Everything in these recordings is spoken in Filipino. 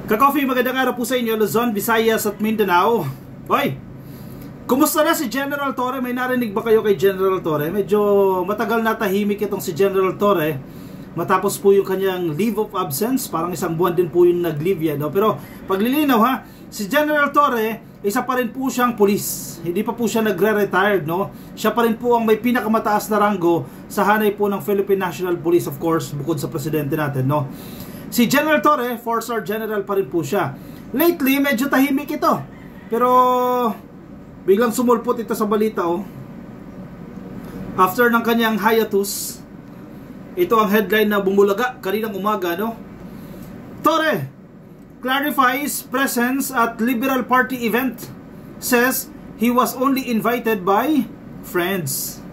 Ka-coffee, magandang araw po sa inyo, Luzon, Visayas at Mindanao. Hoy, kumusta na si General Torre? May narinig ba kayo kay General Torre? Medyo matagal na tahimik itong si General Torre. Matapos po yung kanyang leave of absence, parang isang buwan din po yung nag-leave yan. No? Pero paglilinaw ha, si General Torre, isa pa rin po siyang pulis. Hindi pa po siya nagre-retired. No? Siya pa rin po ang may pinakamataas na ranggo sa hanay po ng Philippine National Police, of course, bukod sa presidente natin. No? Si General Torre, 4-star general pa rin po siya. Lately, medyo tahimik ito. Pero, biglang sumulpot ito sa balita, oh. After ng kanyang hiatus, ito ang headline na bumulaga kaninang umaga, no? Torre clarifies presence at Liberal Party event. Says he was only invited by friends.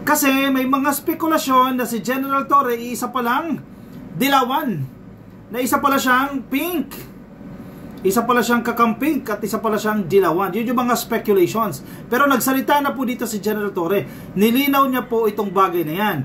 Kasi may mga spekulasyon na si General Torre isa pa lang dilawan, na isa pala siyang pink, isa pala siyang kakampink, at isa pala siyang dilawan. Yun yung mga speculations. Pero nagsalita na po dito si General Torre. Nilinaw niya po itong bagay na yan.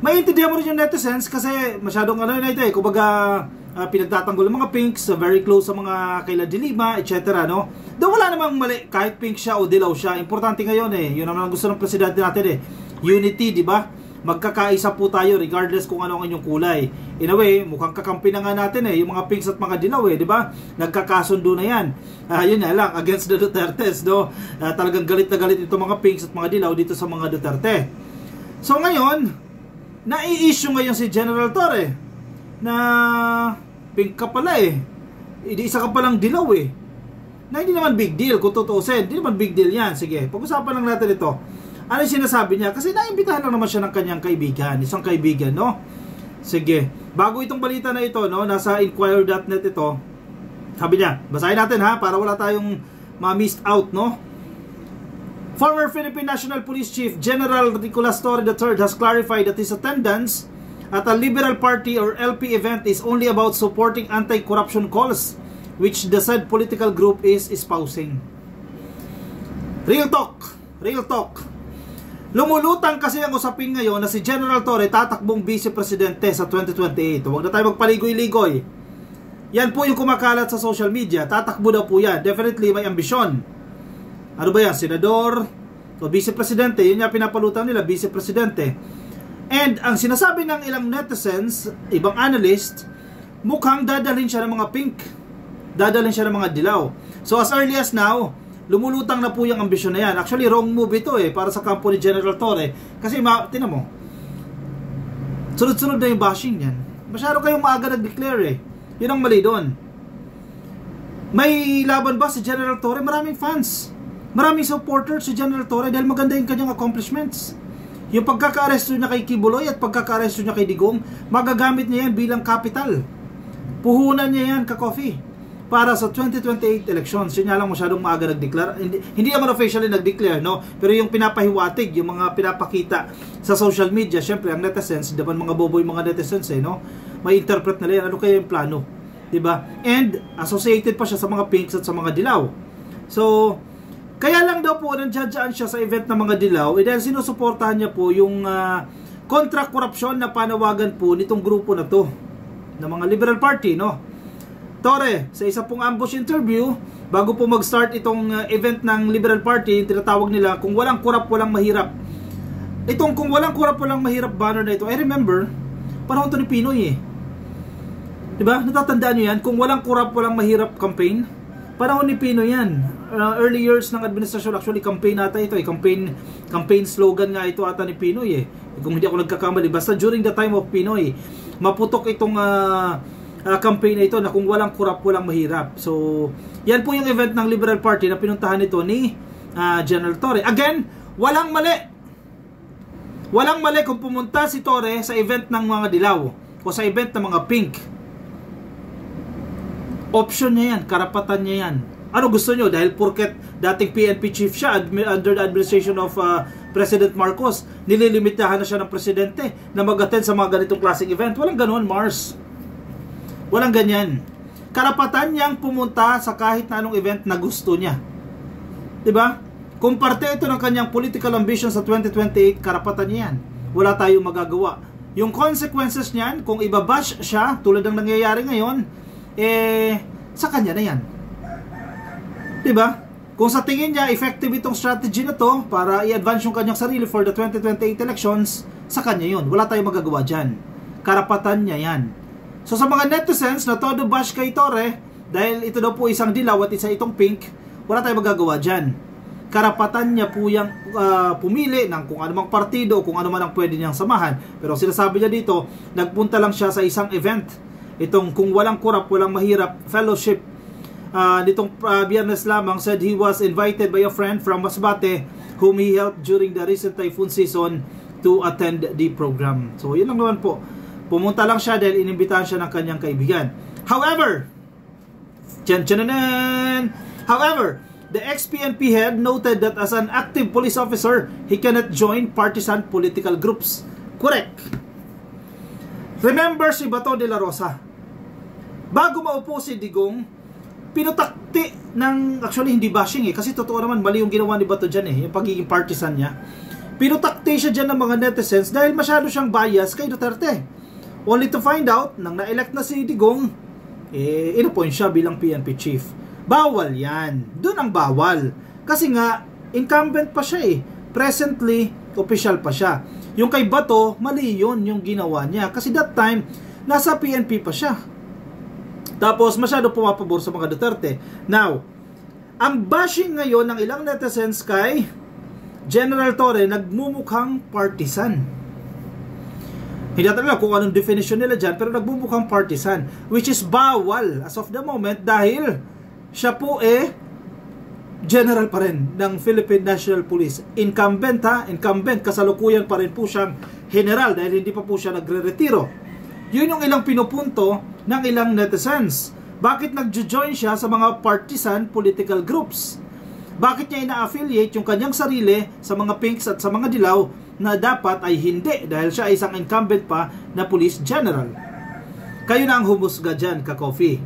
Maintindihan mo rin yung netizens kasi masyadong ano na ito eh. Kumbaga pinagtatanggol ng mga pinks, very close sa mga kaila Dilima, etc. No? Doon wala namang mali kahit pink siya o dilaw siya. Importante ngayon eh. Yun naman ang gusto ng presidente natin eh. Unity, di ba? Magkakaisa po tayo regardless kung ano ang inyong kulay. In a way, mukhang kakampi na nga natin eh, yung mga pinks at mga dilaw eh, di ba? Nagkakasundo na yan. Yun na lang, against the Dutertes, no? Talagang galit na galit itong mga pinks at mga dilaw dito sa mga Duterte. So ngayon, nai-issue ngayon si General Torre na pink ka pala eh. Isa ka palang dilaw eh. Na hindi naman big deal kung tutuusin. Hindi naman big deal yan. Sige, pag-usapan lang natin ito. Ano yung sinasabi niya? Kasi naimbitahan lang naman siya ng kanyang kaibigan, isang kaibigan, no? Sige, bago itong balita na ito, no, nasa inquirer.net ito. Sabi niya, basahin natin ha, para wala tayong ma-missed out, no? Former Philippine National Police Chief General Nicolas Torre III has clarified that his attendance at a Liberal Party or LP event is only about supporting anti-corruption calls, which the said political group is espousing. Real talk, real talk. Lumulutang kasi ang usapin ngayon na si General Torre tatakbong vice presidente sa 2028. Huwag na tayo magpaligoy-ligoy. Yan po yung kumakalat sa social media. Tatakbo daw po yan. Definitely may ambisyon. Ano ba yan? Senador o vice presidente? Yun yung pinapalutang nila, vice presidente. And ang sinasabi ng ilang netizens, ibang analyst, mukhang dadalhin siya ng mga pink. Dadalhin siya ng mga dilaw. So as early as now, lumulutang na po yung ambisyon na yan. Actually, wrong move ito eh, para sa kampo ni General Torre. Kasi, tinan mo, sunod-sunod na yung bashing yan. Masyado kayong maaga nag-declare eh. Yun ang mali doon. May laban ba si General Torre? Maraming fans. Maraming supporters si General Torre dahil maganda yung kanyang accomplishments. Yung pagkaka-aresto niya kay Kibuloy at pagkaka-aresto niya kay Digong, magagamit niya yan bilang capital. Puhunan niya yan, ka-coffee, para sa 2028 elections. Yun nga lang masyadong maaga nag-declare. Hindi naman officially nag-declare, no? Pero yung pinapahiwatig, yung mga pinapakita sa social media, syempre ang netizens, dapat mga boboy mga netizens eh, no? May interpret nila yan, ano kaya yung plano, diba? And associated pa siya sa mga pinks at sa mga dilaw. So, kaya lang daw po nandiyan siya sa event ng mga dilaw, dahil sinusuportahan niya po yung kontra korupsyon na panawagan po nitong grupo na to, ng mga Liberal Party, no? Torre, sa isa pong ambush interview, bago po mag-start itong event ng Liberal Party, tinatawag nila, kung walang kurap, walang mahirap. Itong kung walang kurap, walang mahirap banner na ito, I remember, panahon to ni Pinoy eh. Diba? Natatandaan nyo yan? Kung walang kurap, walang mahirap campaign, panahon ni Pinoy yan. Early years ng administrasyon, actually campaign ata ito eh. Campaign slogan nga ito ata ni Pinoy eh. Kung hindi ako nagkakamali, basta during the time of Pinoy, maputok itong campaign na ito na kung walang kurap, walang mahirap. So, yan po yung event ng Liberal Party na pinuntahan ito ni General Torre. Again, walang mali. Walang mali kung pumunta si Torre sa event ng mga dilaw o sa event ng mga pink. Option niya yan, karapatan niya yan. Ano gusto nyo? Dahil porket dating PNP chief siya under the administration of President Marcos, nililimitahan na siya ng presidente na mag-attend sa mga ganitong klaseng event. Walang ganoon, Mars. Walang ganyan. Karapatan niyang pumunta sa kahit na anong event na gusto niya. Diba? Kung parte ito ng kanyang political ambition sa 2028, karapatan niya yan. Wala tayong magagawa. yung consequences niyan, kung ibabash siya, tulad ng nangyayari ngayon, sa kanya na yan. Diba? Kung sa tingin niya, effective itong strategy na to para i-advance yung kanyang sarili for the 2028 elections, sa kanya yun. Wala tayong magagawa dyan. Karapatan niya yan. So sa mga netizens na todo bash kay Torre, dahil ito daw po isang dilaw at isa itong pink, wala tayong magagawa dyan. Karapatan niya po yung pumili ng kung anumang partido, kung ano man ang pwede niyang samahan. Pero sinasabi niya dito, nagpunta lang siya sa isang event. Itong kung walang kurap, walang mahirap, fellowship. Nitong Biyernes lamang, said he was invited by a friend from Masbate whom he helped during the recent typhoon season to attend the program. So yun lang naman po. Pumunta lang siya dahil inimbitahan siya ng kanyang kaibigan. However, the ex-PNP head noted that as an active police officer, he cannot join partisan political groups. Correct. Remember si Bato de la Rosa. Bago maupo si Digong, pinutakti ng, actually hindi bashing kasi totoo naman mali yung ginawa ni Bato dyan yung pagiging partisan niya. Pinutakti siya dyan ng mga netizens dahil masyado siyang bias kay Duterte. Only to find out, nang na-elect na si Digong, in-appoint siya bilang PNP chief. Bawal yan. Doon ang bawal. Kasi nga, incumbent pa siya Presently, official pa siya. Yung kay Bato, mali yun yung ginawa niya. Kasi that time, nasa PNP pa siya. Tapos, masyado pumapabor sa mga Duterte. Now, ang bashing ngayon ng ilang netizens kay General Torre, nagmumukhang partisan. Hindi natin alam kung anong definition nila dyan, pero nagmumukhang partisan. Which is bawal as of the moment dahil siya po general pa rin ng Philippine National Police. Incumbent incumbent, kasalukuyan pa rin po siyang general dahil hindi pa po siya nagre-retiro. Yun yung ilang pinupunto ng ilang netizens. Bakit nagjo-join siya sa mga partisan political groups? Bakit niya ina-affiliate yung kanyang sarili sa mga pinks at sa mga dilaw na dapat ay hindi dahil siya ay isang incumbent pa na police general? Kayo na ang humusga dyan, ka-coffee.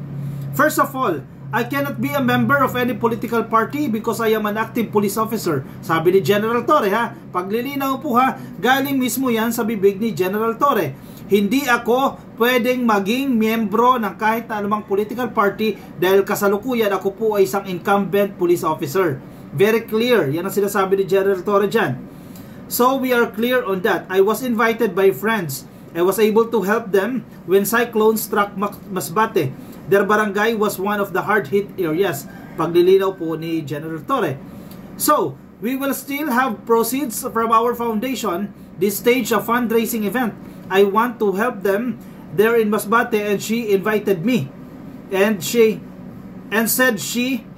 First of all, I cannot be a member of any political party because I am an active police officer. Sabi ni General Torre paglilinaw po galing mismo yan sa bibig ni General Torre. Hindi ako pwedeng maging miyembro ng kahit na anumang political party dahil kasalukuyan ako po ay isang incumbent police officer. Very clear. Yan ang sinasabi ni General Torre dyan. So we are clear on that. I was invited by friends. I was able to help them when cyclone struck Masbate. Their barangay was one of the hard-hit areas. Paglilinaw po ni General Torre. So, we will still have proceeds from our foundation. This stage a fundraising event. I want to help them there in Masbate and she invited me. And said,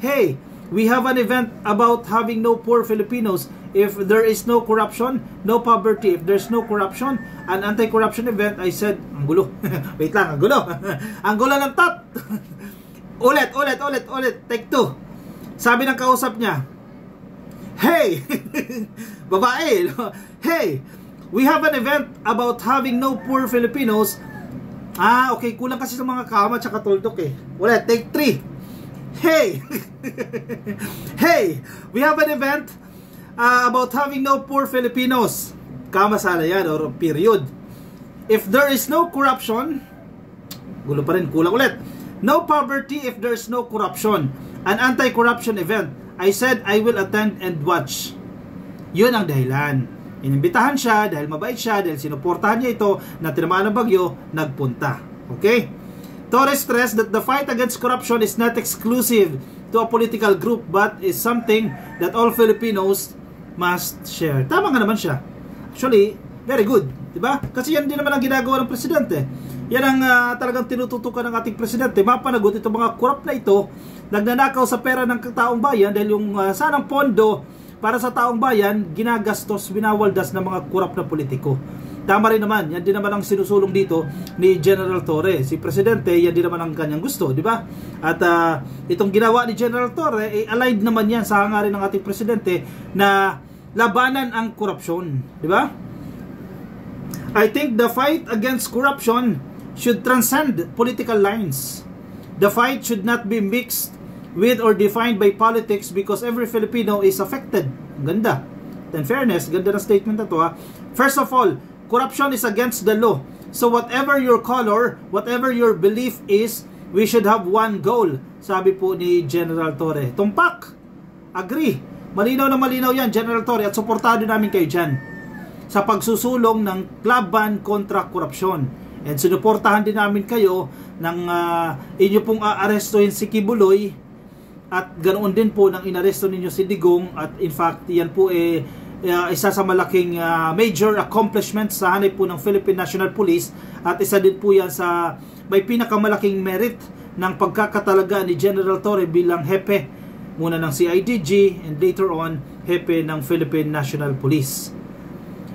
hey, we have an event about having no poor Filipinos. If there is no corruption, no poverty. If there's no corruption, an anti-corruption event. I said, ang gulo. Wait lang, ang gulo. Ang gulo ng top. Ulit. Take 2. Sabi ng kausap niya, hey, babae, hey, we have an event about having no poor Filipinos. Okay, kulang kasi sa mga kama tsaka tuldok Ulit, take 3. Hey, hey, we have an event about having no poor Filipinos. Kama sana yan, or period. If there is no corruption, gulo pa rin, kulang ulit. No poverty if there's no corruption. An anti-corruption event. I said I will attend and watch. Yun ang dahilan. Inimbitahan siya dahil mabait siya, dahil sinuportahan niya ito na tinamaan ng bagyo, nagpunta. Okay? Torres stressed that the fight against corruption is not exclusive to a political group but is something that all Filipinos must share. Tama nga naman siya. Actually, very good. Diba? Kasi yan din naman ang ginagawa ng presidente. Yan ang talagang tinututukan ng ating presidente. Mapanagot itong mga korap na ito, nagnanakaw sa pera ng taong bayan dahil yung sanang pondo para sa taong bayan, ginagastos, binawaldas ng mga korap na politiko. Tama rin naman, yan din naman ang sinusulong dito ni General Torre. Si Presidente, yan din naman ang kanyang gusto, di ba? At itong ginawa ni General Torre, aligned naman yan sa hangarin ng ating Presidente na labanan ang korupsyon, di ba? I think the fight against corruption should transcend political lines. The fight should not be mixed with or defined by politics because every Filipino is affected. Ganda. In fairness, ganda na statement na to First of all, corruption is against the law. So whatever your color, whatever your belief is, we should have one goal. Sabi po ni General Torre. Tumpak! Agree! Malinaw na malinaw yan, General Torre, at suportado namin kayo dyan sa pagsusulong ng laban kontra korupsyon. And sinuportahan din namin kayo ng inyo pong aarestuhin si Kibuloy, at ganoon din po nang inaresto ninyo si Digong. At in fact, yan po isa sa malaking major accomplishment sa hanay po ng Philippine National Police, at isa din po yan sa may pinakamalaking merit ng pagkakatalaga ni General Torre bilang hepe muna ng CIDG and later on hepe ng Philippine National Police.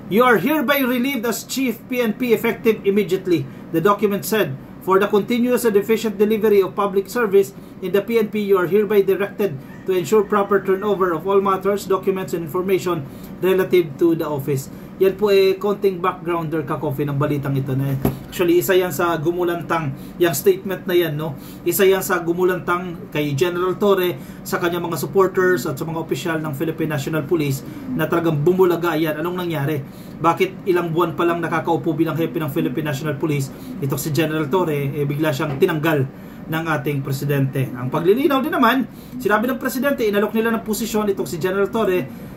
You are hereby relieved as Chief PNP effective immediately, the document said. For the continuous and efficient delivery of public service in the PNP, you are hereby directed to ensure proper turnover of all matters, documents, and information relative to the office. Yan po konting backgrounder ka-coffee ng balitang ito. Na actually, isa yan sa gumulantang, yung statement na yan, no? Isa yan sa gumulantang kay General Torre, sa kanyang mga supporters at sa mga opisyal ng Philippine National Police na talagang bumulaga yan. Anong nangyari? Bakit ilang buwan pa lang nakakaupo bilang hepe ng Philippine National Police, ito si General Torre, bigla siyang tinanggal ng ating presidente. Ang paglilinaw din naman, sinabi ng presidente, inalok nila ng posisyon itong si General Torre,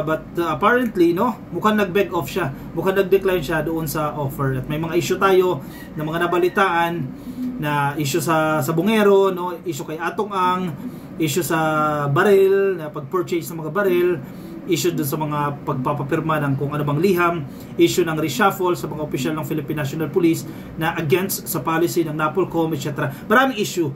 but apparently, no, mukhang nag-beg off siya, mukhang nag-decline siya doon sa offer. At may mga issue tayo na mga nabalitaan, na issue sa Bungero, no, issue kay Atong Ang, issue sa baril, na pag-purchase ng mga baril, issue dun sa mga pagpapapirma ng kung ano bang liham, issue ng reshuffle sa mga opisyal ng Philippine National Police na against sa policy ng NAPOLCOM, etc. Maraming issue.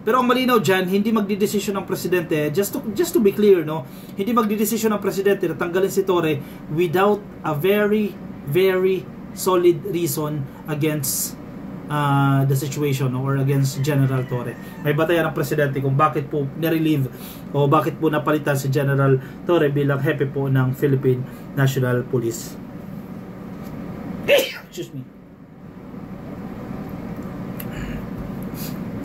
Pero ang malinaw dyan, hindi magdidesisyon ng presidente, just to be clear, no, hindi magdidesisyon ng presidente na tanggalin si Torre without a very, very solid reason against the situation, no, or against General Torre. May batayan ng presidente kung bakit po na-relieve o bakit po napalitan si General Torre bilang hepe po ng Philippine National Police. Excuse me.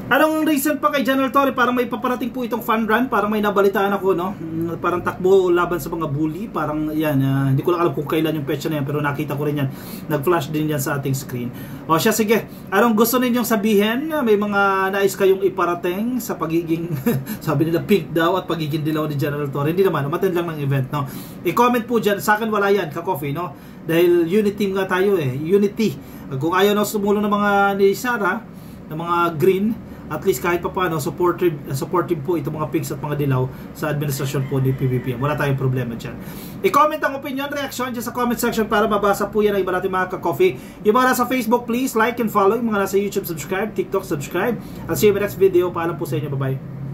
Anong reason pa kay General Torre? Parang may paparating po itong fun run. Parang may nabalitaan ako, no? Parang takbo laban sa mga bully. Parang yan, hindi ko lang alam kung kailan yung petsa na yan, pero nakita ko rin yan. Nag-flash din yan sa ating screen. O siya, sige. Anong gusto ninyong sabihin? May mga nais kayong iparating sa pagiging, sabi nila pink daw, at pagiging dilaw ni General Torre. Hindi naman, umattend lang ng event, no? I-comment po dyan. Sa akin wala yan, ka-coffee, no? Dahil unity nga tayo Unity. Kung ayaw na sumulong ng mga ni Sara, ng mga green, at least kahit pa paano supportive po itong mga pinks at mga dilaw sa administrasyon po ni PBBM. Wala tayong problema dyan. I-comment ang opinion, reaction dyan sa comment section para mabasa po yan ang iba natin mga ka-coffee. Yung mga nasa Facebook, please like and follow. Yung mga nasa YouTube, subscribe. TikTok, subscribe. I'll see you in the next video. Paalam po sa inyo. Bye-bye.